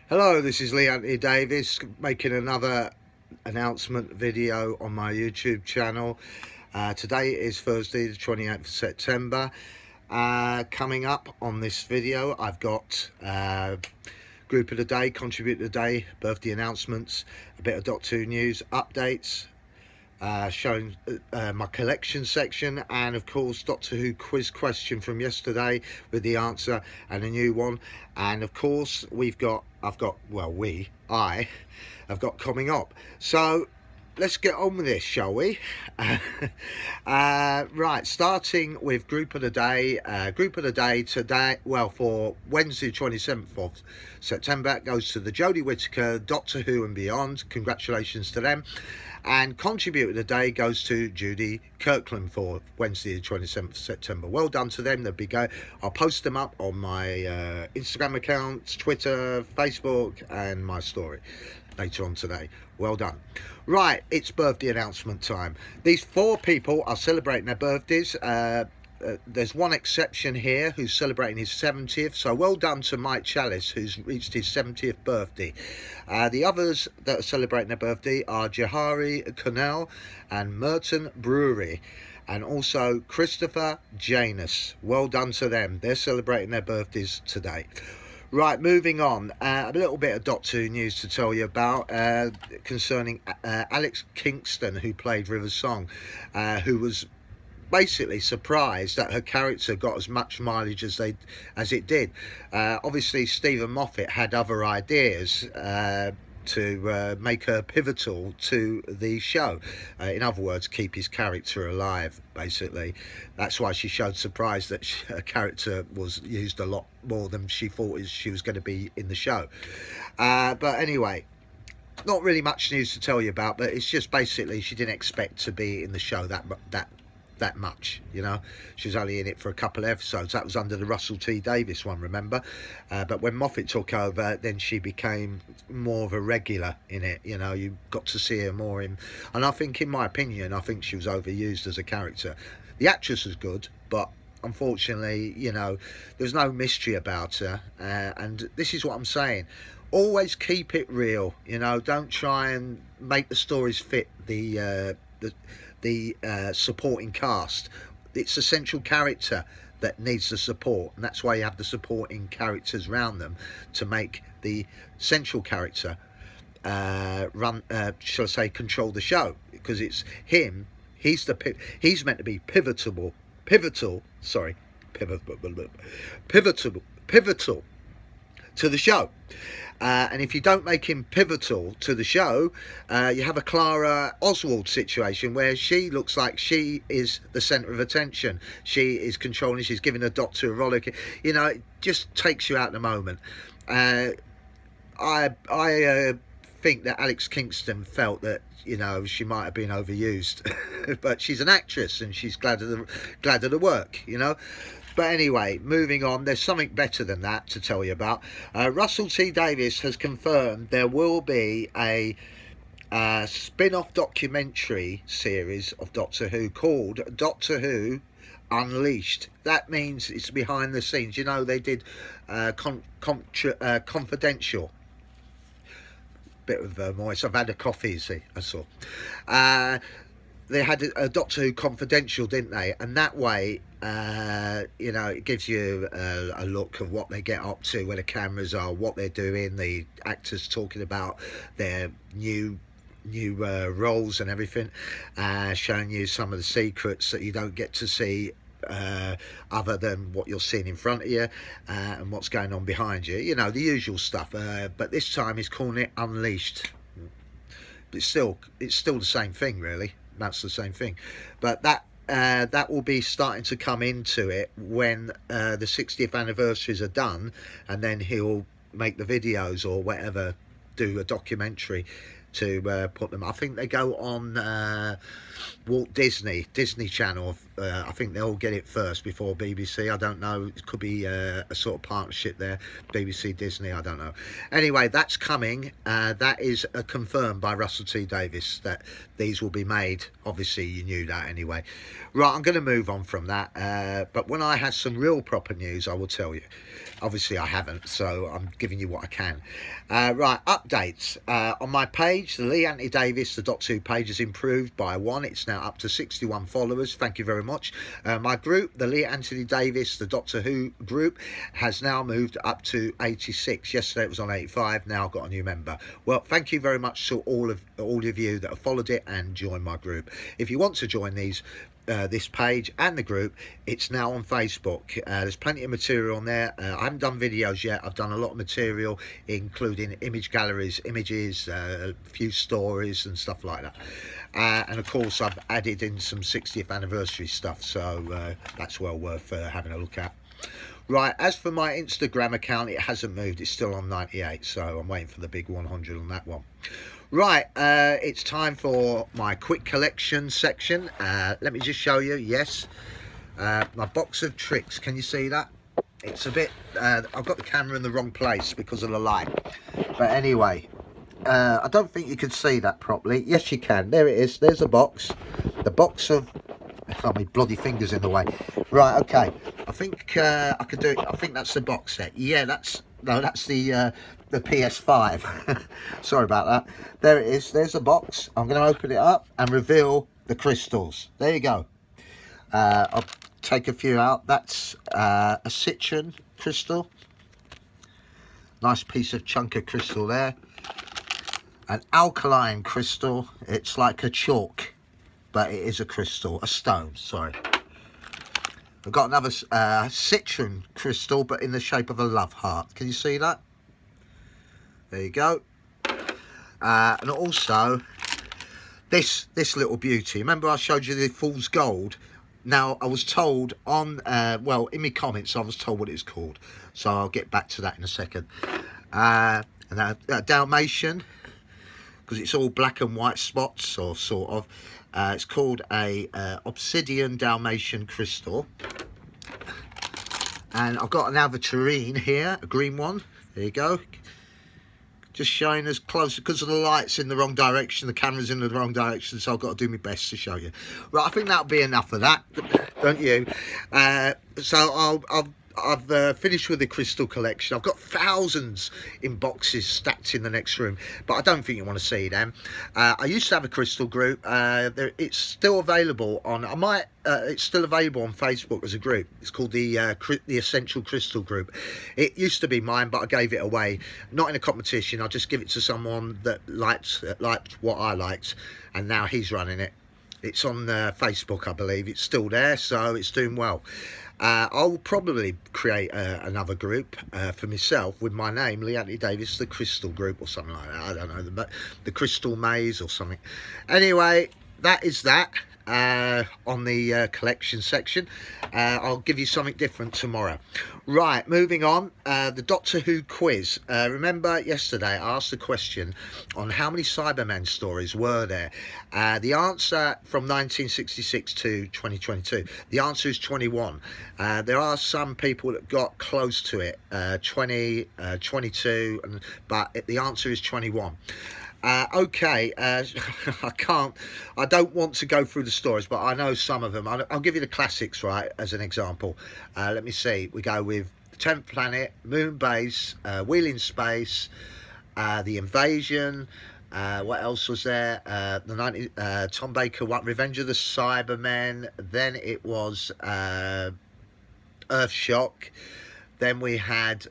Hello, this is Lee Anthony Davis making another announcement video on my YouTube channel. Today is Thursday the 28th of September. Coming up on this video I've got Group of the Day, Contribute of the Day, birthday announcements, a bit of Doctor Who news, updates, showing my collection section, and of course Doctor Who quiz question from yesterday with the answer and a new one. And of course I have got coming up. So let's get on with this, shall we? Right, starting with Group of the Day. Group of the Day today, well, for Wednesday 27th of September, goes to the Jodie Whittaker, Doctor Who and Beyond. Congratulations to them. And Contribute of the Day goes to Judy Kirkland for Wednesday the 27th of September. Well done to them. They'll be going. I'll post them up on my Instagram accounts, Twitter, Facebook, and my story later on today. Well done. Right, it's birthday announcement time. These four people are celebrating their birthdays. There's one exception here who's celebrating his 70th, so well done to Mike Chalice, who's reached his 70th birthday. The others that are celebrating their birthday are Jahari Connell and Merton Brewery, and also Christopher Janus. Well done to them. They're celebrating their birthdays today. Right, moving on, a little bit of Doctor Who news to tell you about concerning Alex Kingston, who played River Song, who was basically surprised that her character got as much mileage as it did. Obviously Stephen Moffat had other ideas to make her pivotal to the show. In other words, keep his character alive, basically. That's why she showed surprise that her character was used a lot more than she thought she was going to be in the show. But anyway, not really much news to tell you about, but it's just basically she didn't expect to be in the show that much, you know. She's only in it for a couple of episodes. That was under the Russell T Davies one, remember? But when Moffat took over, then she became more of a regular in it, you know. You got to see her more in, and I think, in my opinion, I think she was overused as a character. The actress was good, but unfortunately, you know, there's no mystery about her. And this is what I'm saying: always keep it real, you know. Don't try and make the stories fit the supporting cast. It's a central character that needs the support, and that's why you have the supporting characters around them to make the central character shall I say, control the show, because it's him. He's meant to be pivotal to the show. And if you don't make him pivotal to the show, you have a Clara Oswald situation where she looks like she is the centre of attention. She is controlling, she's giving the Doctor a rollick. You know, it just takes you out of the moment. I think that Alex Kingston felt that, you know, she might have been overused. But she's an actress and she's glad of the work, you know. But anyway, moving on, there's something better than that to tell you about. Russell T Davies has confirmed there will be a spin-off documentary series of Doctor Who called Doctor Who Unleashed. That means it's behind the scenes. You know, they did Confidential. Bit of moist. I've had a coffee, you see, I saw. They had a Doctor Who Confidential, didn't they? And that way, you know, it gives you a look of what they get up to, where the cameras are, what they're doing, the actors talking about their new roles and everything, showing you some of the secrets that you don't get to see other than what you're seeing in front of you, and what's going on behind you, you know, the usual stuff. But this time he's calling it Unleashed. But it's still the same thing, really. That's the same thing. But that will be starting to come into it when the 60th anniversaries are done, and then he'll make the videos or whatever, do a documentary to put them. I think they go on Disney Channel. I think they'll get it first before BBC. I don't know. It could be a sort of partnership there, BBC, Disney. I don't know. Anyway, that's coming. That is confirmed by Russell T Davies that these will be made. Obviously, you knew that anyway. Right, I'm going to move on from that. But when I have some real proper news, I will tell you. Obviously, I haven't, so I'm giving you what I can. Right, updates. On my page, the Lee Anthony Davis, the Doctor Who page, has improved by 1. It's now up to 61 followers. Thank you very much. My group, the Lee Anthony Davis, the Doctor Who group, has now moved up to 86. Yesterday it was on 85. Now I've got a new member. Well, thank you very much to all of you that have followed it and joined my group. If you want to join this page and the group, it's now on Facebook. There's plenty of material on there. I haven't done videos yet. I've done a lot of material, including image galleries, images, a few stories and stuff like that. And of course, I've added in some 60th anniversary stuff, so that's well worth having a look at. Right, as for my Instagram account, it hasn't moved. It's still on 98, so I'm waiting for the big 100 on that one. Right, it's time for my quick collection section. Let me just show you. Yes, my box of tricks. Can you see that? It's a bit I've got the camera in the wrong place because of the light, but anyway, I don't think you can see that properly. Yes, you can. There it is. There's a box, the box of, oh, my bloody fingers in the way. Right, okay, I think I could do it. I think that's the box set. Yeah, that's the PS5. Sorry about that. There it is. There's the box. I'm going to open it up and reveal the crystals. There you go. I'll take a few out. That's a citron crystal. Nice piece of chunk of crystal there. An alkaline crystal. It's like a chalk, but it is a crystal, a stone, sorry. I've got another citron crystal, but in the shape of a love heart. Can you see that? There you go. And also this little beauty. Remember I showed you the fool's gold? Now I was told on well, in my comments I was told what it's called, so I'll get back to that in a second. And Dalmatian, because it's all black and white spots, or sort of. It's called a obsidian Dalmatian crystal. And I've got an aventurine here, a green one. There you go. Just showing as close, because of the light's in the wrong direction, the camera's in the wrong direction, so I've got to do my best to show you. Right, I think that'll be enough of that, don't you? So I've finished with the crystal collection. I've got thousands in boxes stacked in the next room, but I don't think you want to see them. I used to have a crystal group. It's still available on. It's still available on Facebook as a group. It's called the Essential Crystal Group. It used to be mine, but I gave it away. Not in a competition. I just give it to someone that liked what I liked, and now he's running it. It's on Facebook, I believe. It's still there, so it's doing well. I'll probably create another group for myself with my name, Lee Anthony Davis, the Crystal Group or something like that. I don't know, the Crystal Maze or something. Anyway, that is that on the collection section. I'll give you something different tomorrow. Right, moving on, the Doctor Who quiz. Remember yesterday I asked a question on how many Cybermen stories were there. The answer from 1966 to 2022, the answer is 21. There are some people that got close to it, 20, 22, but the answer is 21. Okay, I don't want to go through the stories, but I know some of them. I'll give you the classics, right, as an example. Let me see. We go with The 10th Planet, Moon Base, Wheel in Space, The Invasion. What else was there? Tom Baker, Revenge of the Cybermen. Then it was Earthshock. Then we had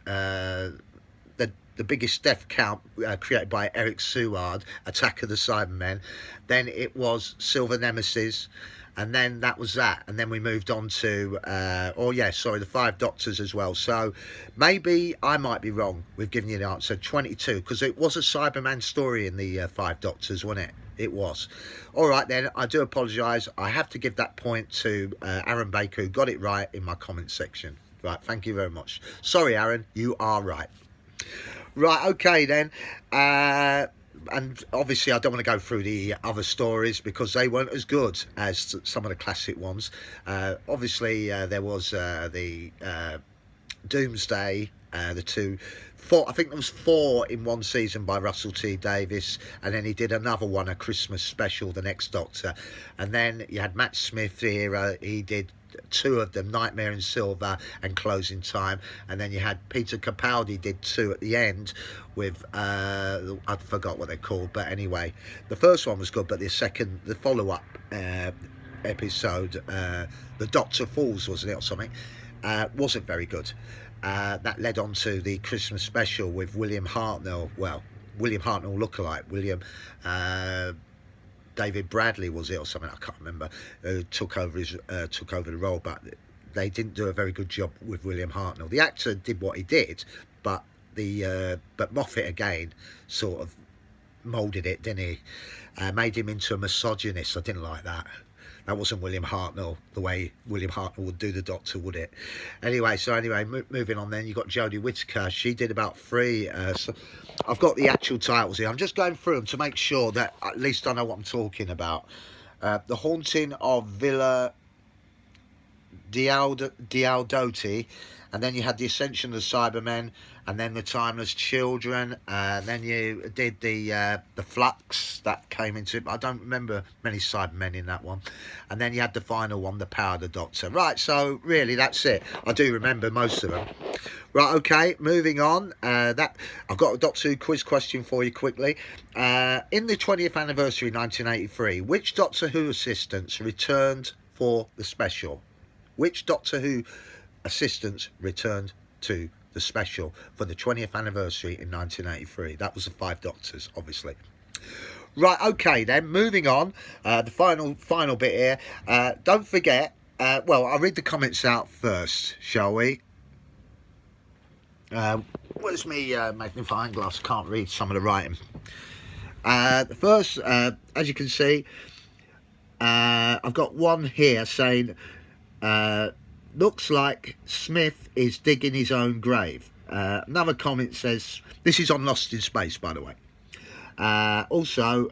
the biggest death count created by Eric Seward, Attack of the Cybermen. Then it was Silver Nemesis, and then that was that. And then we moved on to, the Five Doctors as well. So maybe I might be wrong with giving you the answer, 22, because it was a Cyberman story in the Five Doctors, wasn't it? It was. All right then, I do apologise. I have to give that point to Aaron Baker, who got it right in my comment section. Right, thank you very much. Sorry, Aaron, you are right. Right, okay then. and obviously I don't want to go through the other stories because they weren't as good as some of the classic ones. Obviously, there was the Doomsday, the two. Four, I think there was 4 in one season by Russell T Davies, and then he did another one, a Christmas special, The Next Doctor, and then you had Matt Smith here. He did 2 of them, Nightmare in Silver and Closing Time, and then you had Peter Capaldi did 2 at the end with I forgot what they're called, but anyway, the first one was good, but the follow-up episode, The Doctor Falls, wasn't it, or something, wasn't very good. That led on to the Christmas special with William Hartnell. Well, William Hartnell lookalike. David Bradley was it or something? I can't remember. Who took over the role, but they didn't do a very good job with William Hartnell. The actor did what he did, but Moffat again sort of moulded it, didn't he? Made him into a misogynist. I didn't like that. That wasn't William Hartnell, the way William Hartnell would do the Doctor, would it? Anyway, moving on then, you got Jodie Whittaker. She did about 3. So I've got the actual titles here. I'm just going through them to make sure that at least I know what I'm talking about. The Haunting of Villa Dialdoti, and then you had The Ascension of the Cybermen, and then The Timeless Children, and then you did the Flux that came into it. I don't remember many Cybermen in that one. And then you had the final one, The Power of the Doctor. Right, so really that's it. I do remember most of them. Right, okay, moving on. I've got a Doctor Who quiz question for you quickly. In the 20th anniversary 1983, which Doctor Who assistants returned for the special? Which Doctor Who assistants returned to the special for the 20th anniversary in 1983? That was the 5 Doctors, obviously. Right, okay then, moving on. The final bit here. Don't forget, well, I'll read the comments out first, shall we? Where's me magnifying glass? Can't read some of the writing. The first, as you can see, I've got one here saying, looks like Smith is digging his own grave. Another comment says, this is on Lost in Space, by the way. Also,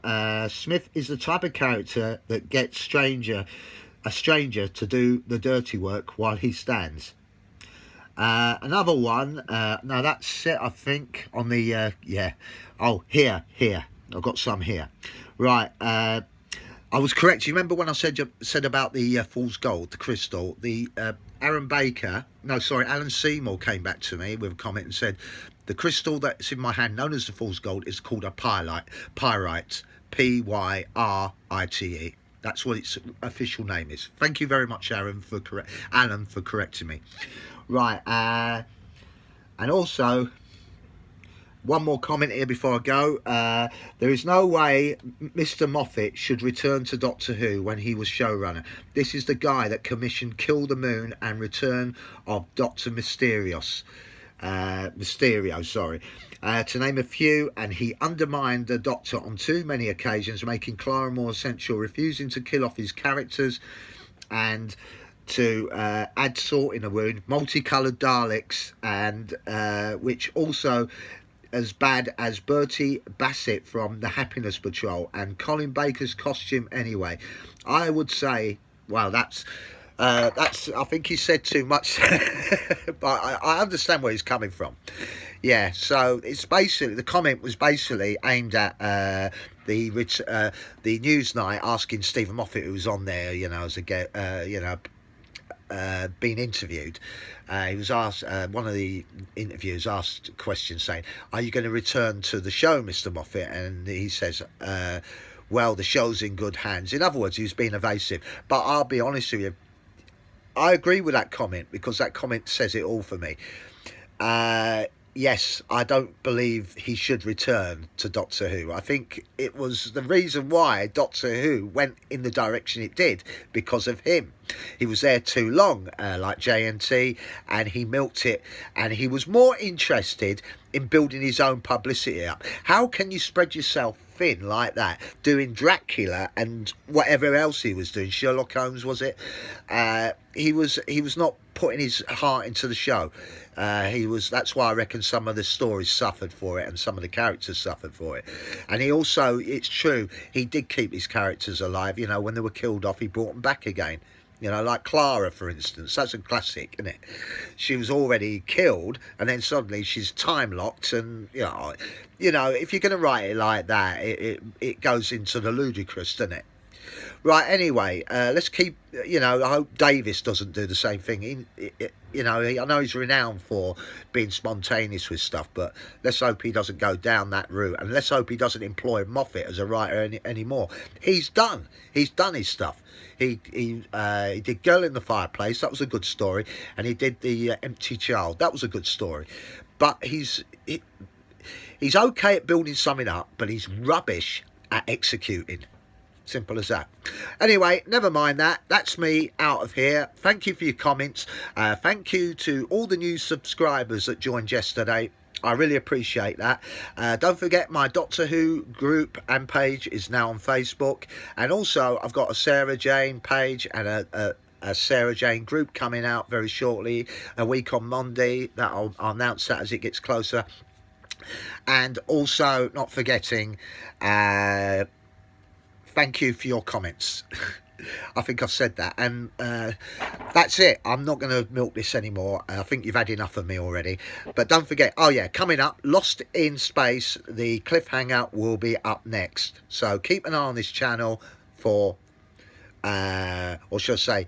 Smith is the type of character that gets a stranger to do the dirty work while he stands. Another one, no, that's it, I think, on the, yeah. Oh, here. I've got some here. Right, I was correct. You remember when I said about the fool's gold, the crystal? The Alan Seymour came back to me with a comment and said, the crystal that's in my hand, known as the fool's gold, is called a pyrite. Pyrite. That's what its official name is. Thank you very much, Alan, for correcting me. Right, and also, one more comment here before I go. There is no way Mr. Moffat should return to Doctor Who when he was showrunner. This is the guy that commissioned Kill the Moon and Return of Dr. Mysterio, to name a few, and he undermined the Doctor on too many occasions, making Clara more essential, refusing to kill off his characters, and to add salt in a wound, multicoloured Daleks, and which also as bad as Bertie Bassett from the Happiness Patrol and Colin Baker's costume anyway. I would say, well, that's I think he said too much, but I understand where he's coming from. Yeah, so it's basically, the comment was basically aimed at the Newsnight, asking Stephen Moffat, who was on there, as a being interviewed. He was asked, one of the interviewers asked a question saying, are you going to return to the show, Mr. Moffat? And he says, well, the show's in good hands. In other words, he was being evasive. But I'll be honest with you, I agree with that comment, because that comment says it all for me. Yes, I don't believe he should return to Doctor Who. I think it was the reason why Doctor Who went in the direction it did, because of him. He was there too long, like JNT, and he milked it, and he was more interested in building his own publicity up. How can you spread yourself thin like that, doing Dracula and whatever else he was doing? Sherlock Holmes, was it? He was not putting his heart into the show. That's why I reckon some of the stories suffered for it and some of the characters suffered for it. And he also, it's true, he did keep his characters alive. You know, when they were killed off, he brought them back again. You know, like Clara, for instance. That's a classic, isn't it? She was already killed, and then suddenly she's time-locked, and, you know, if you're going to write it like that, it goes into the ludicrous, doesn't it? Right, anyway, let's keep, I hope Davis doesn't do the same thing. I know he's renowned for being spontaneous with stuff, but let's hope he doesn't go down that route, and let's hope he doesn't employ Moffat as a writer anymore. He's done his stuff. He did Girl in the Fireplace, that was a good story, and he did The Empty Child, that was a good story. But he's okay at building something up, but he's rubbish at executing. Simple as that. Anyway, never mind that. That's me out of here. Thank you for your comments. Thank you to all the new subscribers that joined yesterday. I really appreciate that. Don't forget, my Doctor Who group and page is now on Facebook. And also, I've got a Sarah Jane page and a Sarah Jane group coming out very shortly, a week on Monday. I'll announce that as it gets closer. And also, not forgetting, thank you for your comments. I think I've said that. And that's it. I'm not going to milk this anymore. I think you've had enough of me already. But don't forget, oh yeah, coming up, Lost in Space, the cliffhanger will be up next. So keep an eye on this channel for, or should I say,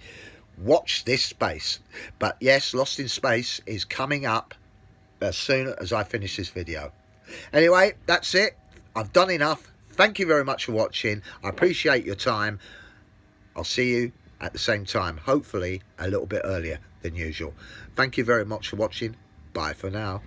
watch this space. But yes, Lost in Space is coming up as soon as I finish this video. Anyway, that's it. I've done enough. Thank you very much for watching. I appreciate your time. I'll see you at the same time, hopefully a little bit earlier than usual. Thank you very much for watching. Bye for now.